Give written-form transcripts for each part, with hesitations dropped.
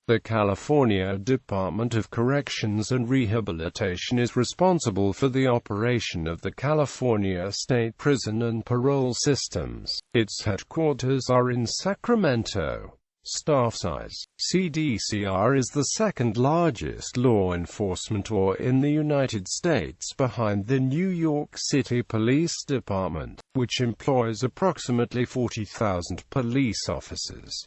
The California Department of Corrections and Rehabilitation is responsible for the operation of the California state prison and parole systems. Its headquarters are in Sacramento. Staff size. CDCR is the second largest law enforcement law in the United States behind the New York City Police Department, which employs approximately 40,000 police officers.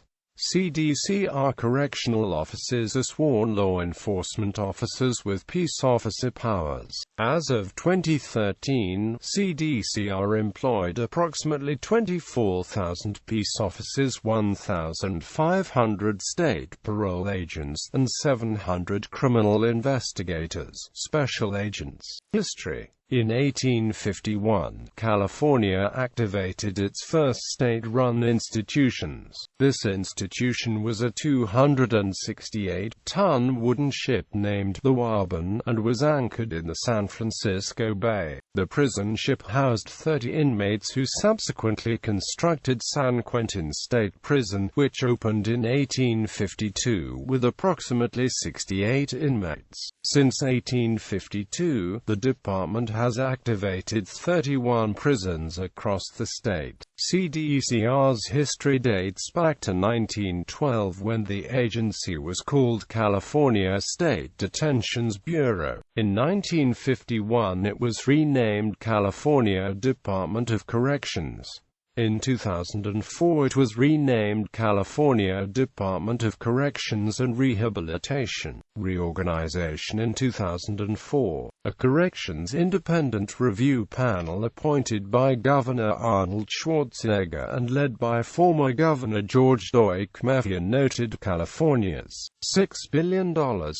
CDCR correctional officers are sworn law enforcement officers with peace officer powers. As of 2013, CDCR employed approximately 24,000 peace officers, 1,500 state parole agents, and 700 criminal investigators, special agents. History. In 1851, California activated its first state-run institutions. This institution was a 268-ton wooden ship named the Warbin, and was anchored in the San Francisco Bay. The prison ship housed 30 inmates who subsequently constructed San Quentin State Prison, which opened in 1852 with approximately 68 inmates. Since 1852, the department has activated 31 prisons across the state. CDCR's history dates back to 1912, when the agency was called California State Detentions Bureau. In 1951 it was renamed California Department of Corrections. In 2004 it was renamed California Department of Corrections and Rehabilitation. Reorganization. In 2004, a corrections independent review panel appointed by Governor Arnold Schwarzenegger and led by former Governor George Meffian noted California's $6 billion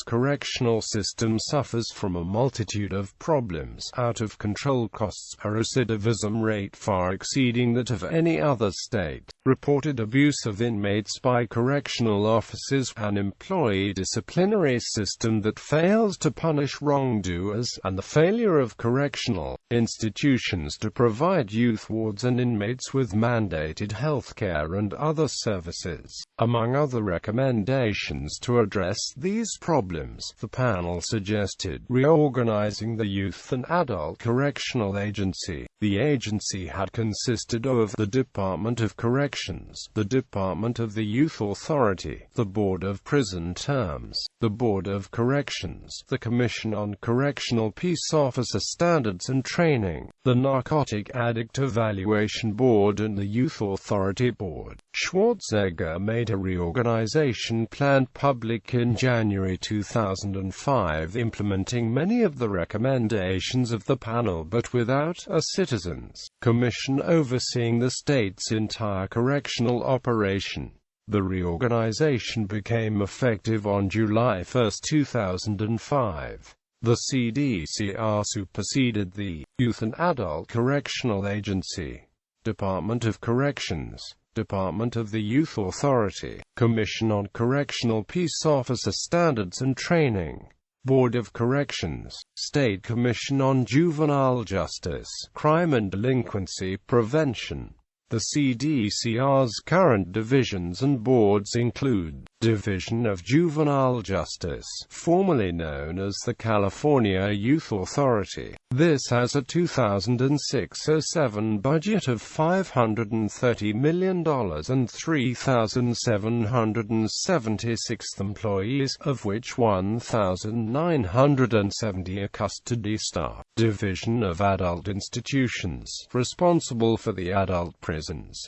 correctional system suffers from a multitude of problems: out-of-control costs, a recidivism rate far exceeding that of any other state, reported abuse of inmates by correctional officers, an employee disciplinary system that fails to punish wrongdoers, and the failure of correctional institutions to provide youth wards and inmates with mandated health care and other services. Among other recommendations to address these problems, the panel suggested reorganizing the Youth and Adult Correctional Agency. The agency had consisted of the Department of Corrections, the Department of the Youth Authority, the Board of Prison Terms, the Board of Corrections, the Commission on Correctional Peace Officer Standards and Training, the Narcotic Addict Evaluation Board, and the Youth Authority Board. Schwarzenegger made a reorganization plan public in January 2005, implementing many of the recommendations of the panel, but without a Citizens Commission overseeing the state's entire correctional operation. The reorganization became effective on July 1, 2005. The CDCR superseded the Youth and Adult Correctional Agency, Department of Corrections, Department of the Youth Authority, Commission on Correctional Peace Officer Standards and Training, Board of Corrections, State Commission on Juvenile Justice, Crime and Delinquency Prevention. The CDCR's current divisions and boards include Division of Juvenile Justice, formerly known as the California Youth Authority. This has a 2006-07 budget of $530 million and 3,776 employees, of which 1,970 are custody staff. Division of Adult Institutions, responsible for the adult prisons,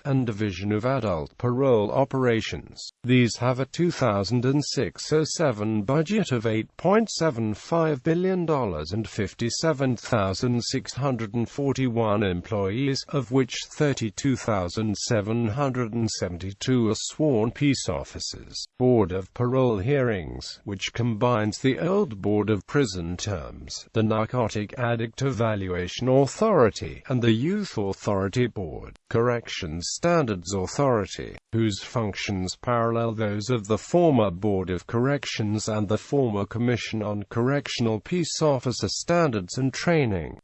and Division of Adult Parole Operations. These have a 2006-07 budget of $8.75 billion and 57,641 employees, of which 32,772 are sworn peace officers. Board of Parole Hearings, which combines the old Board of Prison Terms, the Narcotic Addict Evaluation Authority, and the Youth Authority Board. Corrections Standards Authority, whose functions parallel those of the former Board of Corrections and the former Commission on Correctional Peace Officer Standards and Training.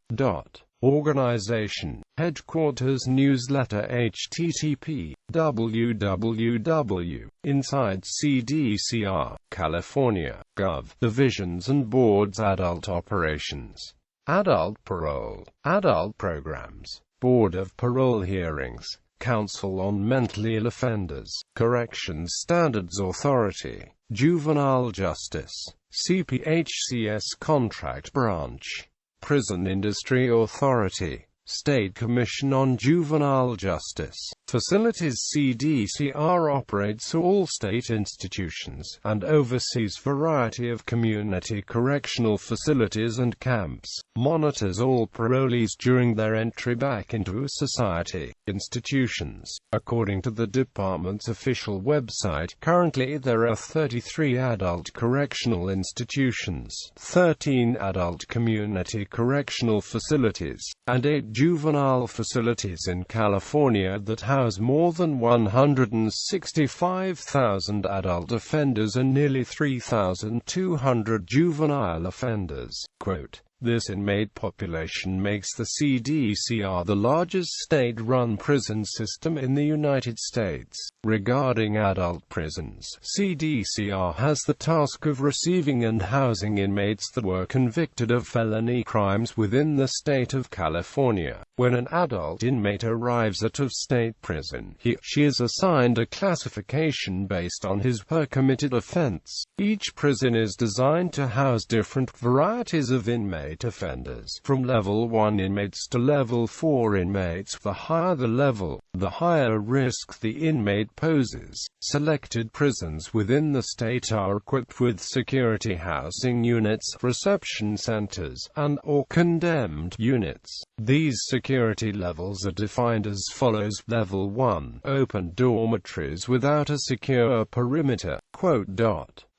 Organization. Headquarters Newsletter http www. Inside CDCR, California, Gov. Divisions and Boards Adult Operations. Adult Parole. Adult Programs. Board of Parole Hearings. Council on Mentally Ill Offenders. Corrections Standards Authority. Juvenile Justice. CPHCS Contract Branch. Prison Industry Authority. State Commission on Juvenile Justice. Facilities CDCR operates all state institutions, and oversees variety of community correctional facilities and camps, monitors all parolees during their entry back into society. Institutions. According to the department's official website, currently there are 33 adult correctional institutions, 13 adult community correctional facilities, and 8 juvenile facilities in California that house more than 165,000 adult offenders and nearly 3,200 juvenile offenders. Quote, "This inmate population makes the CDCR the largest state-run prison system in the United States. Regarding adult prisons, CDCR has the task of receiving and housing inmates that were convicted of felony crimes within the state of California. When an adult inmate arrives at a state prison, he/she is assigned a classification based on his/her committed offense. Each prison is designed to house different varieties of inmate offenders, from level 1 inmates to level 4 inmates. The higher the level, the higher risk the inmate poses. Selected prisons within the state are equipped with security housing units, reception centers, and/or condemned units. These security levels are defined as follows. Level 1, open dormitories without a secure perimeter.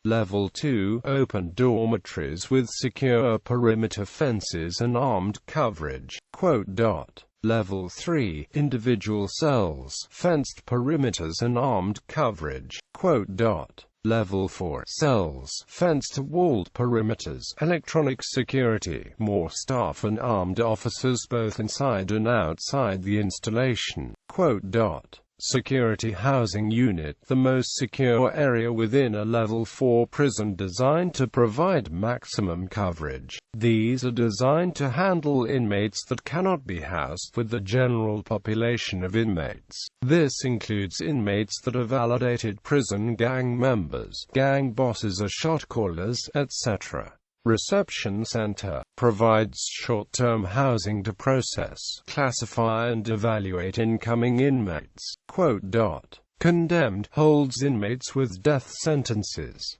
Level 2, open dormitories with secure perimeter fences and armed coverage. Level 3, individual cells, fenced perimeters and armed coverage. Level 4, cells, fenced walled perimeters, electronic security, more staff and armed officers both inside and outside the installation. Security housing unit, the most secure area within a level 4 prison designed to provide maximum coverage. These are designed to handle inmates that cannot be housed with the general population of inmates. This includes inmates that are validated prison gang members, gang bosses or shot callers, etc. Reception Center provides short-term housing to process, classify and evaluate incoming inmates. Condemned holds inmates with death sentences.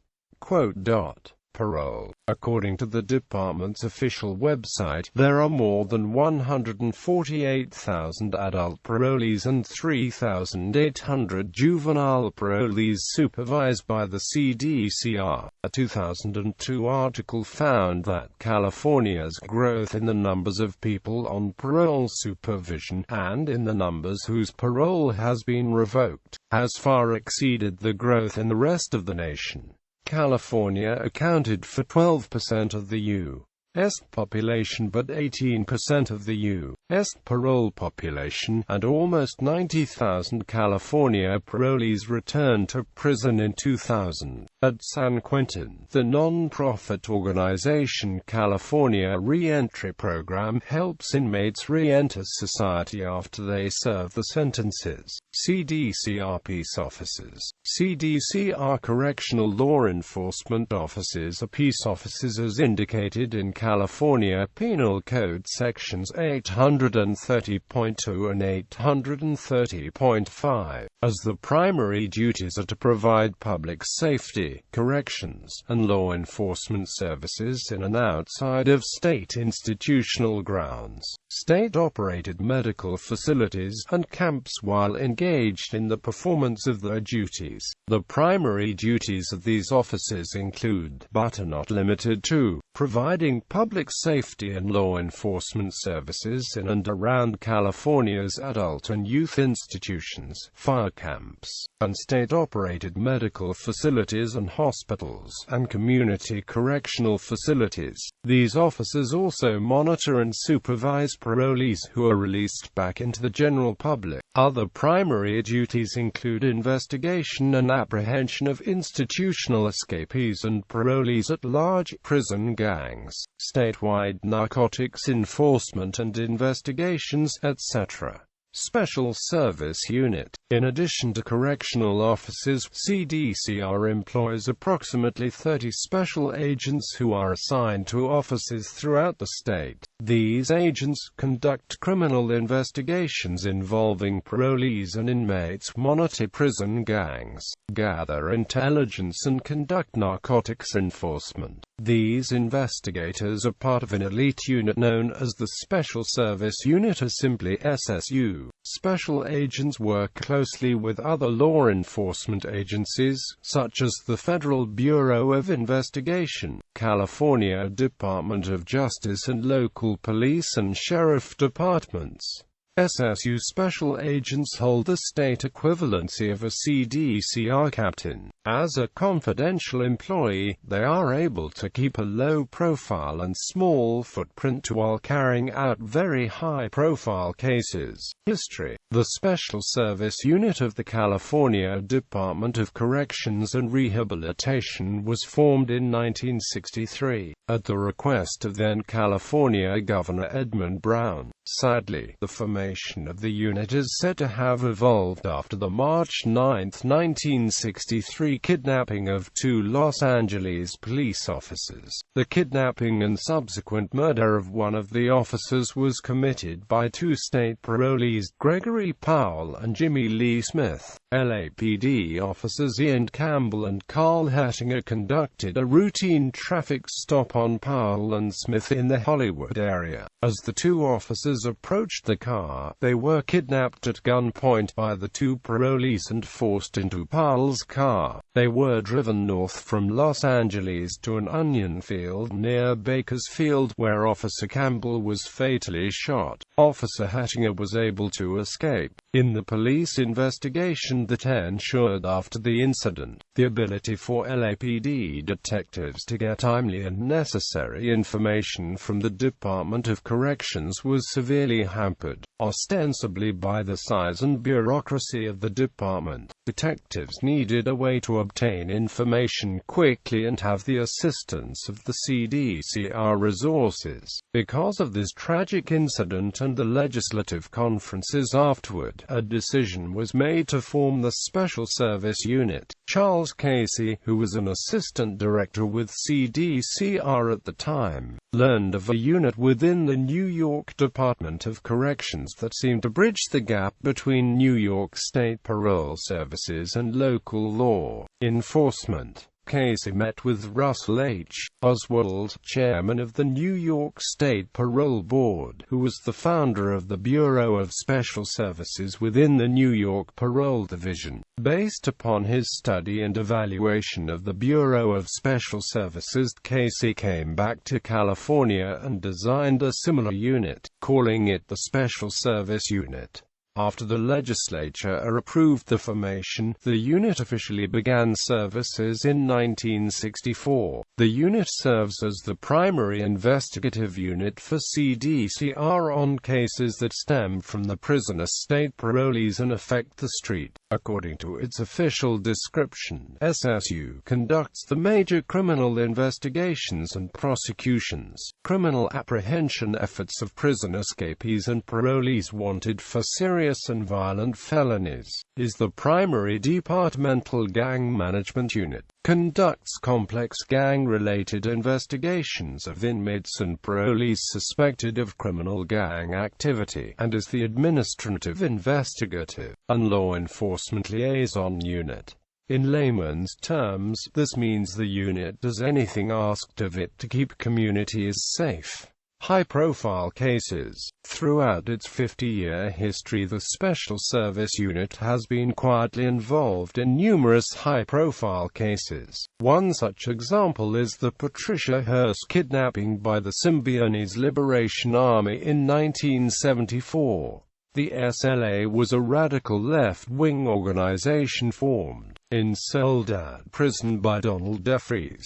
Parole. According to the department's official website, there are more than 148,000 adult parolees and 3,800 juvenile parolees supervised by the CDCR. A 2002 article found that California's growth in the numbers of people on parole supervision, and in the numbers whose parole has been revoked, has far exceeded the growth in the rest of the nation. California accounted for 12% of the U.S. population but 18% of the U.S. parole population, and almost 90,000 California parolees returned to prison in 2000. At San Quentin, the non-profit organization California Reentry Program helps inmates re-enter society after they serve the sentences. CDCR Peace Officers. CDCR Correctional Law Enforcement Officers are peace officers as indicated in California Penal Code Sections 830.2 and 830.5, as the primary duties are to provide public safety, corrections, and law enforcement services in and outside of state institutional grounds, state-operated medical facilities, and camps while engaged in the performance of their duties. The primary duties of these officers include, but are not limited to, providing public safety and law enforcement services in and around California's adult and youth institutions, fire camps, and state-operated medical facilities and hospitals, and community correctional facilities. These officers also monitor and supervise parolees who are released back into the general public. Other primary duties include investigation and apprehension of institutional escapees and parolees at large, prison gangs, statewide narcotics enforcement and investigations, etc. Special Service Unit. In addition to correctional officers, CDCR employs approximately 30 special agents who are assigned to offices throughout the state. These agents conduct criminal investigations involving parolees and inmates, monitor prison gangs, gather intelligence and conduct narcotics enforcement. These investigators are part of an elite unit known as the Special Service Unit, or simply SSU. Special agents work closely with other law enforcement agencies, such as the Federal Bureau of Investigation, California Department of Justice, and local police and sheriff departments. SSU special agents hold the state equivalency of a CDCR captain. As a confidential employee, they are able to keep a low profile and small footprint while carrying out very high-profile cases. History. The Special Service Unit of the California Department of Corrections and Rehabilitation was formed in 1963, at the request of then-California Governor Edmund Brown. Sadly, the formation of the unit is said to have evolved after the March 9, 1963 kidnapping of 2 Los Angeles police officers. The kidnapping and subsequent murder of one of the officers was committed by 2 state parolees, Gregory Powell and Jimmy Lee Smith. LAPD officers Ian Campbell and Carl Hettinger conducted a routine traffic stop on Powell and Smith in the Hollywood area. As the 2 officers approached the car, they were kidnapped at gunpoint by the 2 parolees and forced into Powell's car. They were driven north from Los Angeles to an onion field near Bakersfield, where Officer Campbell was fatally shot. Officer Hettinger was able to escape. In the police investigation that ensued after the incident, the ability for LAPD detectives to get timely and necessary information from the Department of Corrections was severely hampered, ostensibly by the size and bureaucracy of the department. Detectives needed a way to obtain information quickly and have the assistance of the CDCR resources. Because of this tragic incident and the legislative conferences afterward, a decision was made to form the Special Service Unit. Charles Casey, who was an assistant director with CDCR at the time, learned of a unit within the New York Department of Corrections that seemed to bridge the gap between New York State parole services and local law enforcement. Casey met with Russell H. Oswald, chairman of the New York State Parole Board, who was the founder of the Bureau of Special Services within the New York Parole Division. Based upon his study and evaluation of the Bureau of Special Services, Casey came back to California and designed a similar unit, calling it the Special Service Unit. After the legislature approved the formation, the unit officially began services in 1964. The unit serves as the primary investigative unit for CDCR on cases that stem from the prison estate parolees and affect the street. According to its official description, SSU conducts the major criminal investigations and prosecutions, criminal apprehension efforts of prison escapees and parolees wanted for serious and violent felonies, is the primary departmental gang management unit, conducts complex gang-related investigations of inmates and parolees suspected of criminal gang activity, and is the administrative, investigative, and law enforcement liaison unit. In layman's terms, this means the unit does anything asked of it to keep communities safe. high-profile cases. Throughout its 50-year history, the Special Service Unit has been quietly involved in numerous high-profile cases. One such example is the Patricia Hearst kidnapping by the Symbionese Liberation Army in 1974. The SLA was a radical left-wing organization formed in Soledad Prison by Donald DeFries.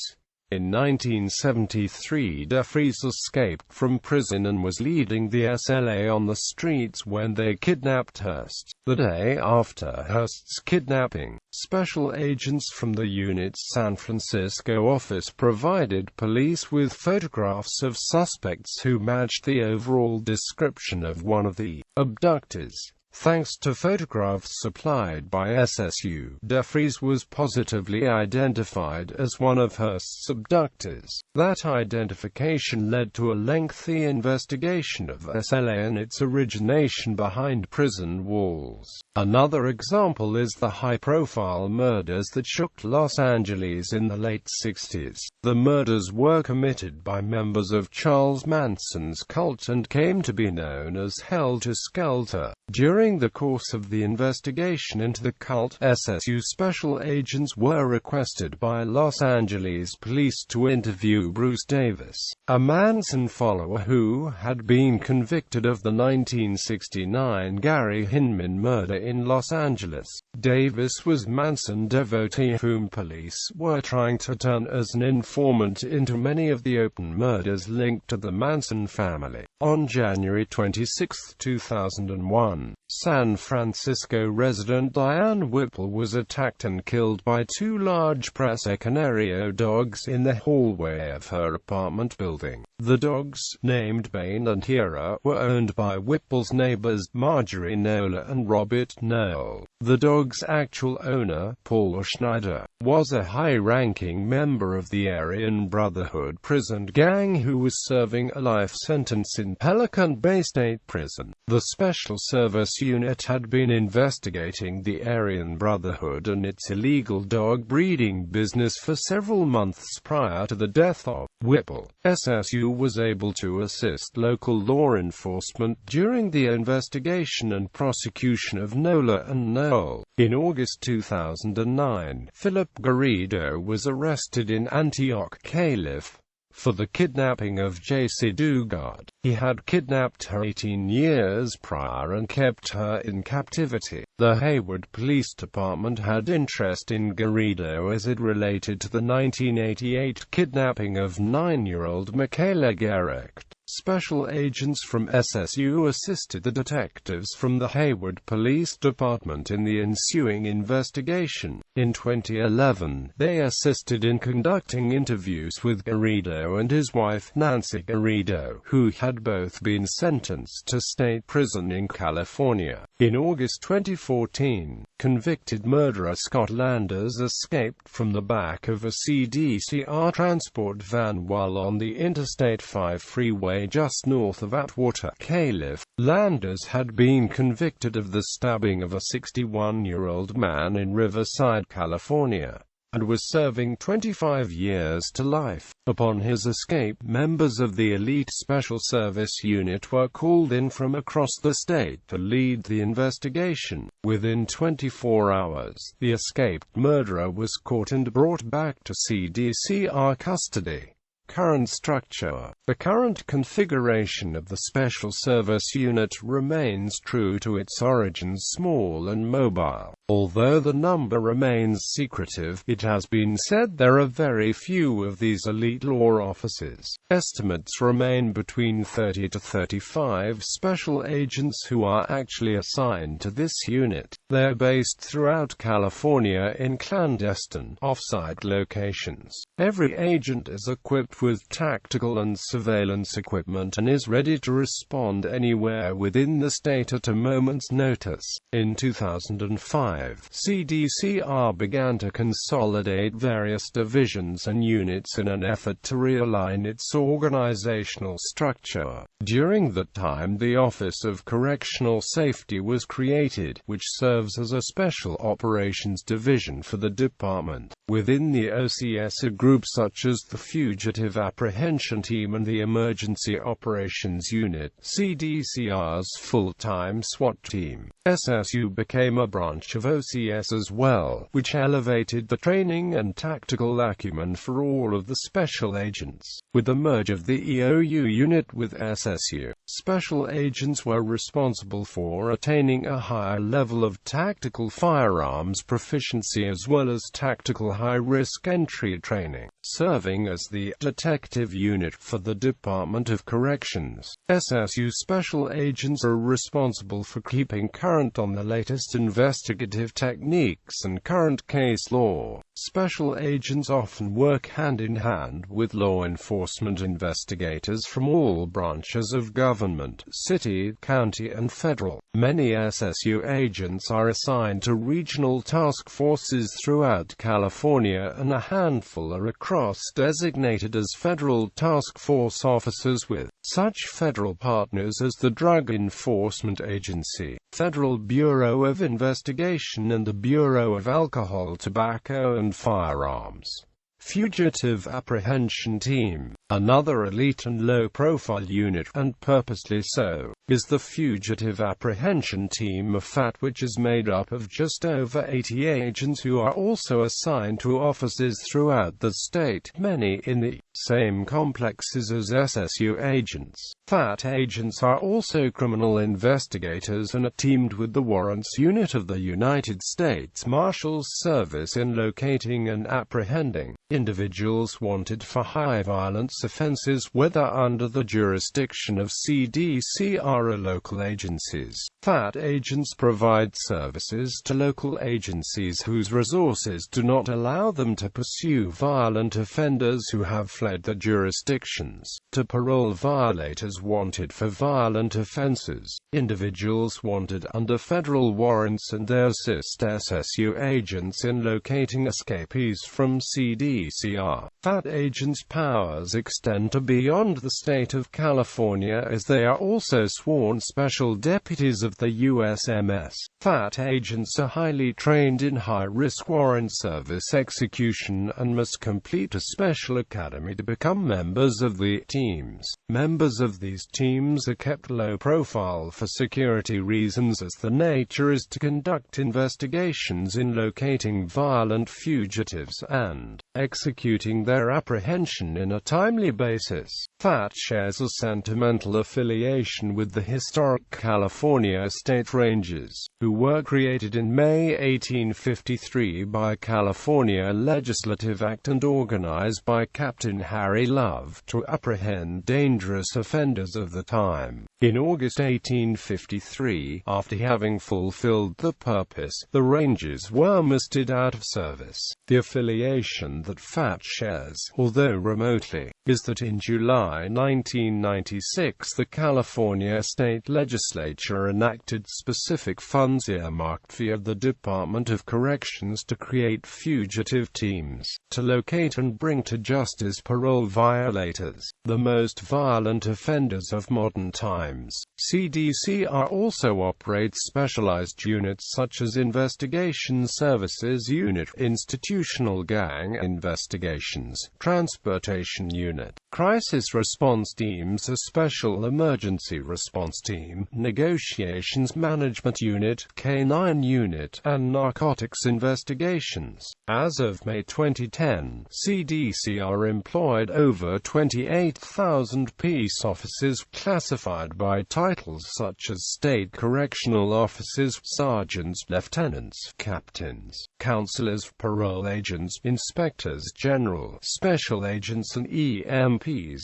In 1973, DeFries escaped from prison and was leading the SLA on the streets when they kidnapped Hearst. The day after Hearst's kidnapping, special agents from the unit's San Francisco office provided police with photographs of suspects who matched the overall description of one of the abductors. Thanks to photographs supplied by SSU, DeFries was positively identified as one of Hearst's abductors. That identification led to a lengthy investigation of SLA and its origination behind prison walls. Another example is the high-profile murders that shook Los Angeles in the late 60s. The murders were committed by members of Charles Manson's cult and came to be known as Helter Skelter. During the course of the investigation into the cult, SSU special agents were requested by Los Angeles police to interview Bruce Davis, a Manson follower who had been convicted of the 1969 Gary Hinman murder in Los Angeles. Davis was Manson devotee whom police were trying to turn as an informant into many of the open murders linked to the Manson family. On January 26, 2001, San Francisco resident Diane Whipple was attacked and killed by two large Presa Canario dogs in the hallway of her apartment building. The dogs, named Bane and Hera, were owned by Whipple's neighbors Marjorie Nola and Robert Knoll. The dog's actual owner, Paul Schneider, was a high-ranking member of the Aryan Brotherhood prison gang who was serving a life sentence in Pelican Bay State Prison. The Special Service Unit had been investigating the Aryan Brotherhood and its illegal dog breeding business for several months prior to the death of Whipple. SSU was able to assist local law enforcement during the investigation and prosecution of Nola and Knoll. In August 2009, Philip Garrido was arrested in Antioch, Calif, for the kidnapping of J.C. Dugard. He had kidnapped her 18 years prior and kept her in captivity. The Hayward Police Department had interest in Garrido as it related to the 1988 kidnapping of 9-year-old Michaela Garrecht. Special agents from SSU assisted the detectives from the Hayward Police Department in the ensuing investigation. In 2011, they assisted in conducting interviews with Garrido and his wife Nancy Garrido, who had both been sentenced to state prison in California. In August 2014, convicted murderer Scott Landers escaped from the back of a CDCR transport van while on the Interstate 5 freeway just north of Atwater, Calif. Landers had been convicted of the stabbing of a 61-year-old man in Riverside, California, and was serving 25 years to life. Upon his escape, members of the elite Special Service Unit were called in from across the state to lead the investigation. Within 24 hours, the escaped murderer was caught and brought back to CDCR custody. Current structure. The current configuration of the Special Service Unit remains true to its origins, small and mobile. Although the number remains secretive, it has been said there are very few of these elite law officers. Estimates remain between 30 to 35 special agents who are actually assigned to this unit. They are based throughout California in clandestine, off-site locations. Every agent is equipped with tactical and surveillance equipment and is ready to respond anywhere within the state at a moment's notice. In 2005, CDCR began to consolidate various divisions and units in an effort to realign its organizational structure. During that time, the Office of Correctional Safety was created, which serves as a special operations division for the department. Within the OCS are groups such as the Fugitive Apprehension Team and the Emergency Operations Unit, CDCR's full-time SWAT team. SSU became a branch of OCS as well, which elevated the training and tactical acumen for all of the special agents. With the merge of the EOU unit with SSU, special agents were responsible for attaining a higher level of tactical firearms proficiency as well as tactical high-risk entry training, serving as the detective unit for the Department of Corrections. SSU special agents are responsible for keeping current on the latest investigative techniques and current case law. Special agents often work hand-in-hand with law enforcement investigators from all branches of government, city, county, and federal. Many SSU agents are assigned to regional task forces throughout California, and a handful are across designated as federal task force officers with such federal partners as the Drug Enforcement Agency, Federal Bureau of Investigation, and the Bureau of Alcohol, Tobacco, and Firearms. Fugitive Apprehension Team. Another elite and low-profile unit, and purposely so, is the Fugitive Apprehension Team of FAT, which is made up of just over 80 agents who are also assigned to offices throughout the state, many in the same complexes as SSU agents. FAT agents are also criminal investigators and are teamed with the Warrants Unit of the United States Marshals Service in locating and apprehending individuals wanted for high violence offenses, whether under the jurisdiction of CDCR or local agencies. FAT agents provide services to local agencies whose resources do not allow them to pursue violent offenders who have fled the jurisdictions, to parole violators wanted for violent offenses, individuals wanted under federal warrants, and they assist SSU agents in locating escapees from CDCR. FAT agents' powers extend to beyond the state of California, as they are also sworn special deputies of the USMS. FAT agents are highly trained in high-risk warrant service execution and must complete a special academy to become members of the teams. Members of these teams are kept low profile for security reasons, as the nature is to conduct investigations in locating violent fugitives and executing their apprehension in a timely basis. FAT shares a sentimental affiliation with the historic California State Rangers, who were created in May 1853 by California Legislative Act and organized by Captain Harry Love to apprehend dangerous offenders of the time. In August 1853, after having fulfilled the purpose, the Rangers were mustered out of service. The affiliation that FAT shares, although remotely, is that in July 1996 the California State Legislature enacted specific funds earmarked via the Department of Corrections to create fugitive teams, to locate and bring to justice parole violators, the most violent offenders of modern times. CDCR also operates specialized units such as Investigation Services Unit, Institutional Gang Investigations, Transportation Unit, Crisis Response Teams, a Special Emergency Response Team, Negotiations Management Unit, K-9 Unit, and Narcotics Investigations. As of May 2010, CDCR employed over 28,000 peace officers, classified by titles such as state correctional officers, sergeants, lieutenants, captains, counselors, parole agents, inspectors general, special agents, and EMPs.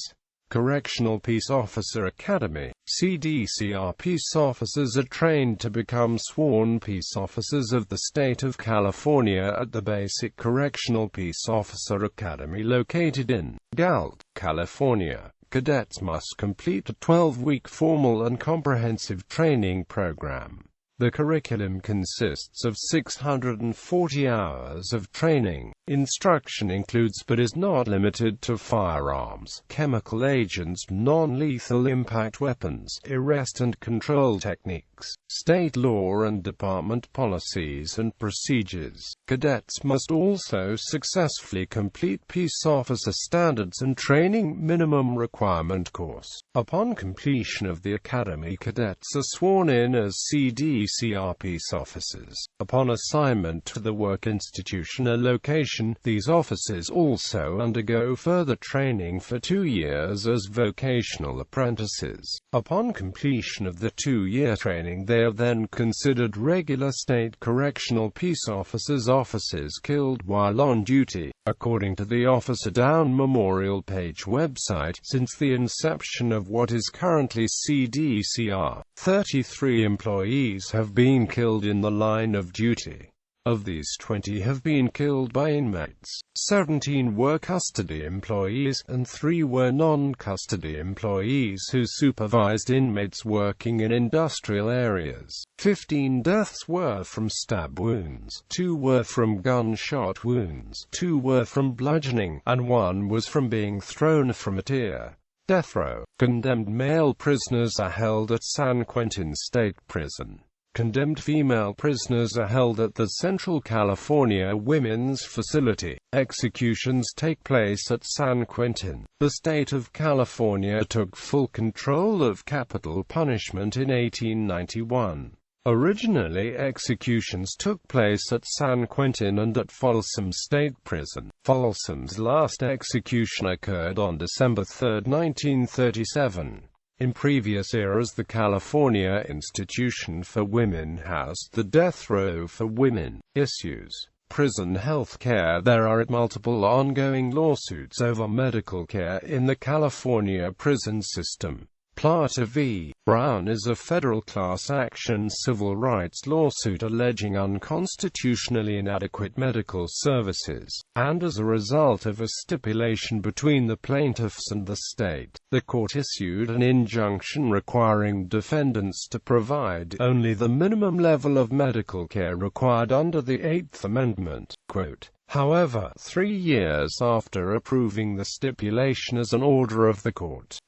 Correctional Peace Officer Academy. CDCR peace officers are trained to become sworn peace officers of the state of California at the Basic Correctional Peace Officer Academy located in Galt, California. Cadets must complete a 12-week formal and comprehensive training program. The curriculum consists of 640 hours of training. Instruction includes but is not limited to firearms, chemical agents, non-lethal impact weapons, arrest and control techniques, state law and department policies and procedures. Cadets must also successfully complete Peace Officer Standards and Training Minimum Requirement course. Upon completion of the academy, cadets are sworn in as CDCR peace officers. Upon assignment to the work institution or location, these officers also undergo further training for 2 years as vocational apprentices. Upon completion of the 2-year training, they are then considered regular state correctional peace officers killed while on duty. According to the Officer Down Memorial Page website, since the inception of what is currently CDCR, 33 employees have been killed in the line of duty. Of these, 20 have been killed by inmates, 17 were custody employees, and 3 were non-custody employees who supervised inmates working in industrial areas. 15 deaths were from stab wounds, 2 were from gunshot wounds, 2 were from bludgeoning, and 1 was from being thrown from a tier. Death row. Condemned male prisoners are held at San Quentin State Prison. Condemned female prisoners are held at the Central California Women's Facility. Executions take place at San Quentin. The state of California took full control of capital punishment in 1891. Originally, executions took place at San Quentin and at Folsom State Prison. Folsom's last execution occurred on December 3, 1937. In previous eras, the California Institution for Women housed the death row for women. Issues: prison health care. There are multiple ongoing lawsuits over medical care in the California prison system. Coleman V. Brown is a federal class action civil rights lawsuit alleging unconstitutionally inadequate medical services, and as a result of a stipulation between the plaintiffs and the state, the court issued an injunction requiring defendants to provide only the minimum level of medical care required under the 8th Amendment. Quote, however, 3 years after approving the stipulation as an order of the court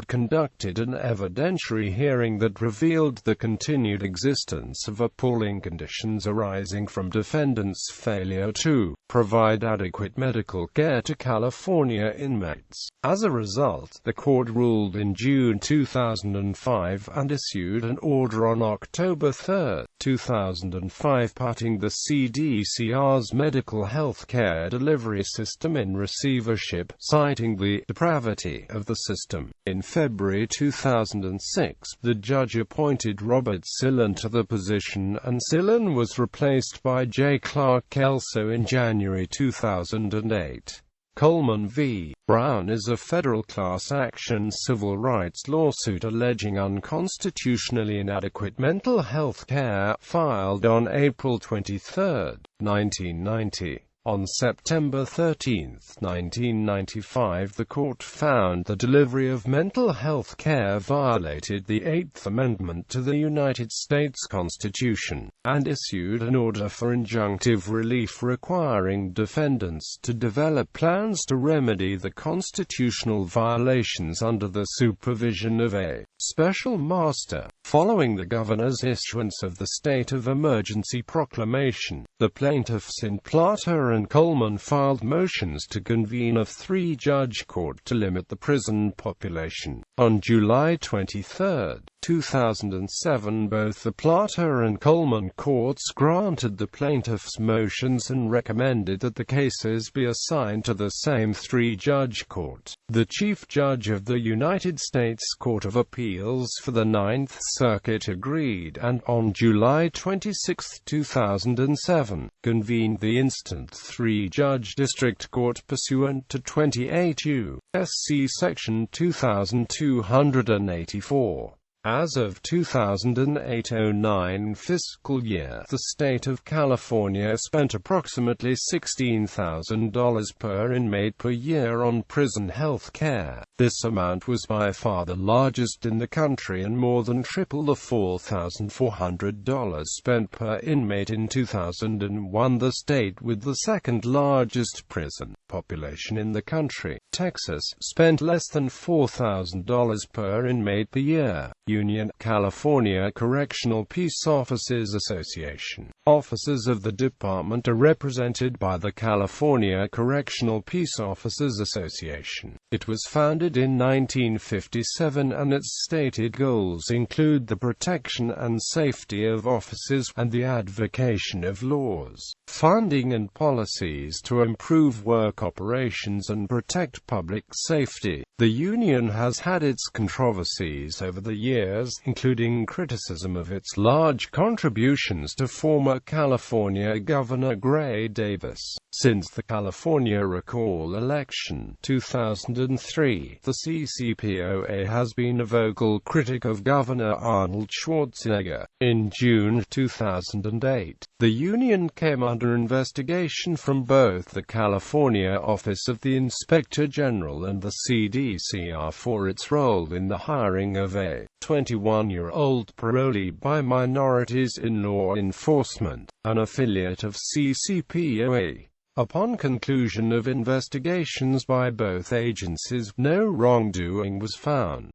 conducted an evidentiary hearing that revealed the continued existence of appalling conditions arising from defendants' failure to provide adequate medical care to California inmates. As a result, the court ruled in June 2005 and issued an order on October 3, 2005 putting the CDCR's medical health care delivery system in receivership, citing the depravity of the system. In February 2006, the judge appointed Robert Sillen to the position, and Sillen was replaced by J. Clark Kelso in January 2008. Coleman V. Brown is a federal class action civil rights lawsuit alleging unconstitutionally inadequate mental health care, filed on April 23, 1990. On September 13, 1995, the court found the delivery of mental health care violated the 8th Amendment to the United States Constitution, and issued an order for injunctive relief requiring defendants to develop plans to remedy the constitutional violations under the supervision of a special master. Following the governor's issuance of the state of emergency proclamation, the plaintiffs in Plata and Coleman filed motions to convene a 3-judge court to limit the prison population. On July 23, 2007, both the Plata and Coleman courts granted the plaintiffs' motions and recommended that the cases be assigned to the same 3-judge court. The Chief Judge of the United States Court of Appeals for the 9th Circuit agreed and, on July 26, 2007, convened the instant 3-judge district court pursuant to 28 U.S.C. Section 2284. As of 2008-09 fiscal year, the state of California spent approximately $16,000 per inmate per year on prison health care. This amount was by far the largest in the country and more than triple the $4,400 spent per inmate in 2001. The state with the second largest prison population in the country, Texas, spent less than $4,000 per inmate per year. Union, California Correctional Peace Officers Association. Officers of the department are represented by the California Correctional Peace Officers Association. It was founded in 1957 and its stated goals include the protection and safety of officers, and the advocacy of laws, funding and policies to improve work operations and protect public safety. The union has had its controversies over the years, including criticism of its large contributions to former California Governor Gray Davis. Since the California recall election, 2003, the CCPOA has been a vocal critic of Governor Arnold Schwarzenegger. In June 2008, the union came under investigation from both the California Office of the Inspector General and the CDCR for its role in the hiring of a 21-year-old parolee by Minorities in Law Enforcement, an affiliate of CCPOA. Upon conclusion of investigations by both agencies, no wrongdoing was found.